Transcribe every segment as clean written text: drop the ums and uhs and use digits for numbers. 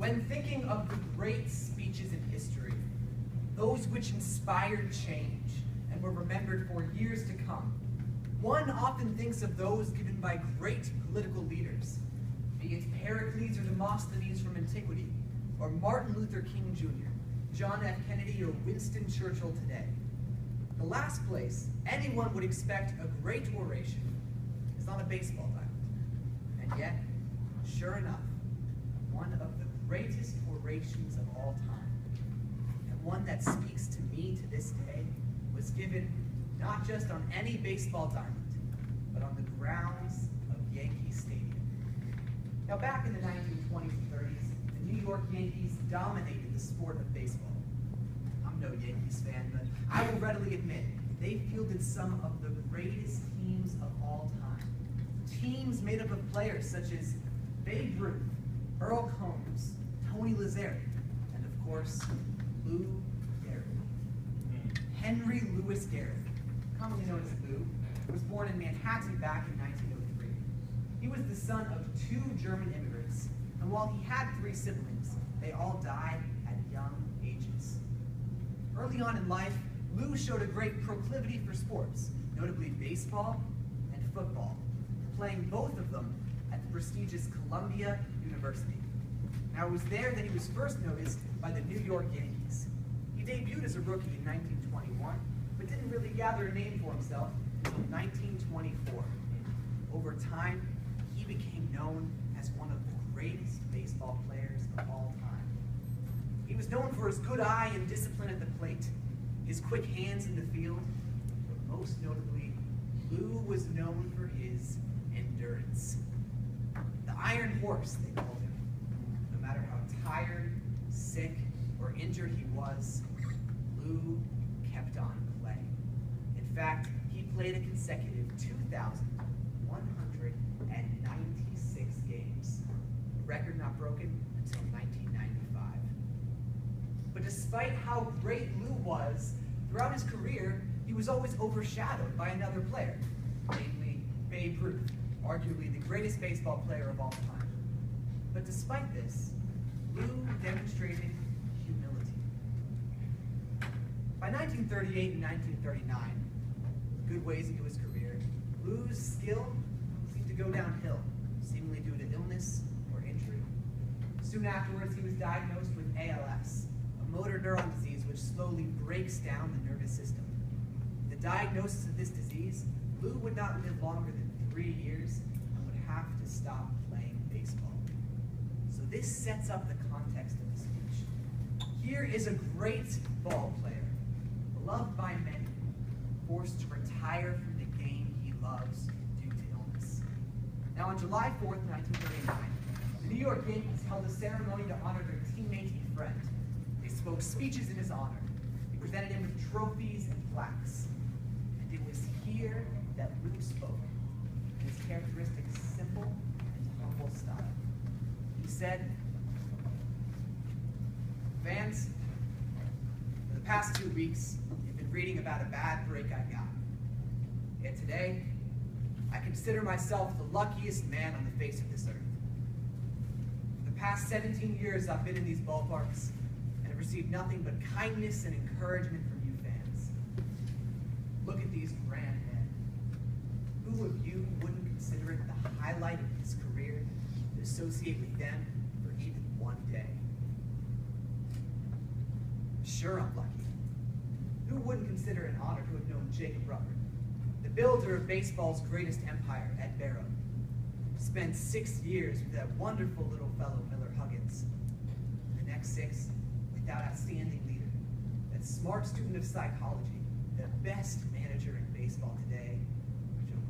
When thinking of the great speeches in history, those which inspired change and were remembered for years to come, one often thinks of those given by great political leaders, be it Pericles or Demosthenes from antiquity, or Martin Luther King Jr., John F. Kennedy, or Winston Churchill today. The last place anyone would expect a great oration is on a baseball diamond. And yet, sure enough, one of the greatest orations of all time, and one that speaks to me to this day, was given not just on any baseball diamond, but on the grounds of Yankee Stadium. Now, back in the 1920s and 30s, the New York Yankees dominated the sport of baseball. I'm no Yankees fan, but I will readily admit they fielded some of the greatest teams of all time. Teams made up of players such as Babe Ruth, Earl Combs, Tony Lazzeri, and of course, Lou Gehrig. Henry Louis Gehrig, commonly known as Lou, was born in Manhattan back in 1903. He was the son of 2 German immigrants, and while he had 3 siblings, they all died at young ages. Early on in life, Lou showed a great proclivity for sports, notably baseball and football, playing both of them at the prestigious Columbia University. Now, it was there that he was first noticed by the New York Yankees. He debuted as a rookie in 1921, but didn't really gather a name for himself until 1924. Over time, he became known as one of the greatest baseball players of all time. He was known for his good eye and discipline at the plate, his quick hands in the field, but most notably, Lou was known for his endurance. The Iron Horse, they called him. No matter how tired, sick, or injured he was, Lou kept on playing. In fact, he played a consecutive 2,196 games, a record not broken until 1995. But despite how great Lou was, throughout his career, he was always overshadowed by another player, namely Babe Ruth, arguably the greatest baseball player of all time. But despite this, Lou demonstrated humility. By 1938 and 1939, a good ways into his career, Lou's skill seemed to go downhill, seemingly due to illness or injury. Soon afterwards, he was diagnosed with ALS, a motor neuron disease which slowly breaks down the nervous system. With the diagnosis of this disease, Lou would not live longer than 3 years and would have to stop playing baseball. So this sets up the context of the speech. Here is a great ball player, beloved by many, forced to retire from the game he loves due to illness. Now on July 4th, 1939, the New York Yankees held a ceremony to honor their teammate and friend. They spoke speeches in his honor. They presented him with trophies and plaques. And it was here that Lou spoke, in his characteristic simple and humble style. He said, "Fans, for the past 2 weeks, you've been reading about a bad break I got. Yet today, I consider myself the luckiest man on the face of this earth. For the past 17 years, I've been in these ballparks and have received nothing but kindness and encouragement from you fans. Look at these grand men. Who of you wouldn't consider it the highlight of his career to associate with them for even one day? Sure, I'm lucky. Who wouldn't consider it an honor to have known Jacob Ruppert, the builder of baseball's greatest empire at Barrow? Spent 6 years with that wonderful little fellow Miller Huggins. The next 6 with that outstanding leader, that smart student of psychology, the best manager in baseball today, Joe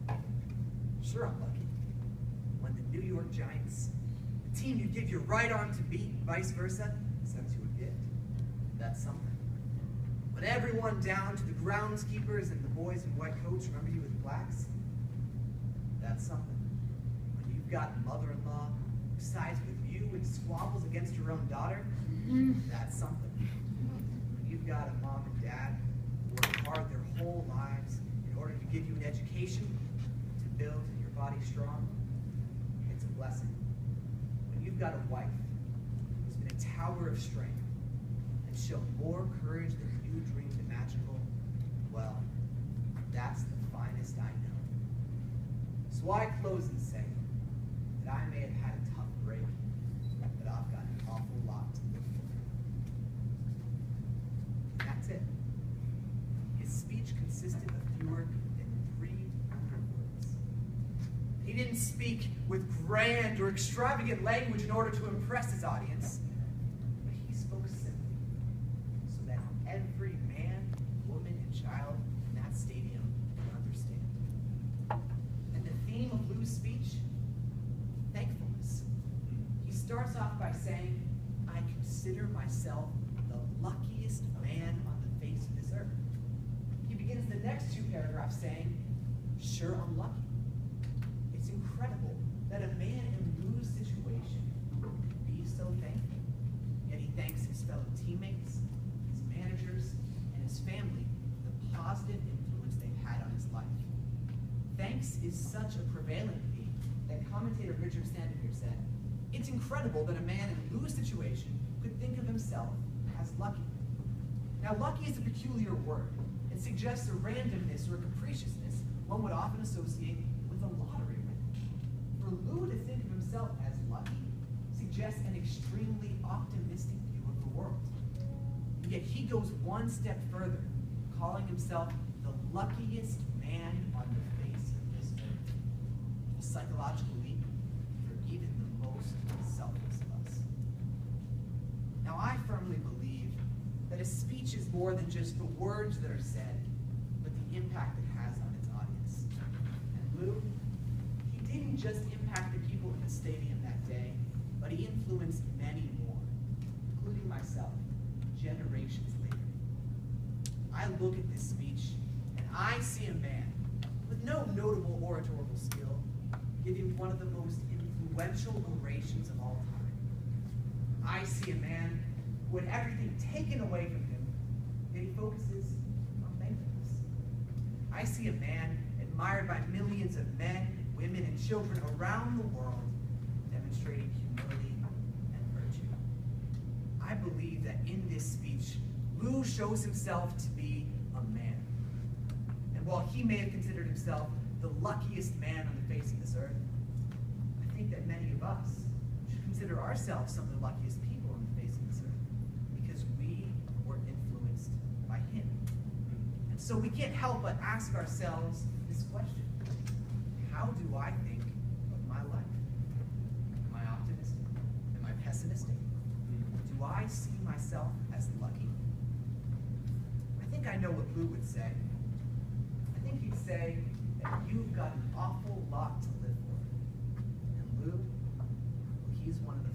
McCarthy. Sure, I'm lucky. When the New York Giants, the team you give your right arm to beat and vice versa, sends you a gift. That's something. When everyone down to the groundskeepers and the boys in white coats remember you with plaques, that's something. When you've got a mother-in-law who sides with you and squabbles against her own daughter, that's something. When you've got a mom and dad who work hard their whole lives in order to give you an education to build your body strong, it's a blessing. When you've got a wife tower of strength and show more courage than you dreamed imaginable, well, that's the finest I know. So I close and say that I may have had a tough break, but I've got an awful lot to live for. And that's it. His speech consisted of fewer than 300 words. He didn't speak with grand or extravagant language in order to impress his audience, but he spoke simply so that every man, woman, and child in that stadium could understand. And the theme of Lou's speech? Thankfulness. He starts off by saying, I consider myself the luckiest man on the face of this earth. He begins the next 2 paragraphs saying, sure, I'm lucky. It's incredible that a man in Lou's situation could be so thankful. Yet he thanks his fellow teammates, his managers, and his family for the positive influence they've had on his life. Thanks is such a prevailing theme that commentator Richard Sandomir said, it's incredible that a man in Lou's situation could think of himself as lucky. Now, lucky is a peculiar word. It suggests a randomness or a capriciousness one would often associate with a lottery win. For Lou to think of himself as lucky suggests an extremely optimistic view of the world. And yet he goes one step further, calling himself the luckiest man on the face of this earth. A psychological leap for even the most selfless of us. Now, I firmly believe that a speech is more than just the words that are said, but the impact it has on its audience. And Lou, he didn't just impact the people in the stadium that day, but he influenced many more, including myself, generations later. I look at this speech, and I see a man with no notable oratorical skill giving one of the most influential orations of all time. I see a man who had everything taken away from him, yet he focuses on thankfulness. I see a man admired by millions of men, women, and children around the world, demonstrating humility and virtue. I believe that in this speech, Lou shows himself to be a man. And while he may have considered himself the luckiest man on the face of this earth, I think that many of us should consider ourselves some of the luckiest people on the face of this earth, because we were influenced by him. And so we can't help but ask ourselves this question: how do I think of my life? Am I optimistic? Am I pessimistic? Do I see myself as lucky? I think I know what Lou would say. I think he'd say that you've got an awful lot to live for. And Lou, well, he's one of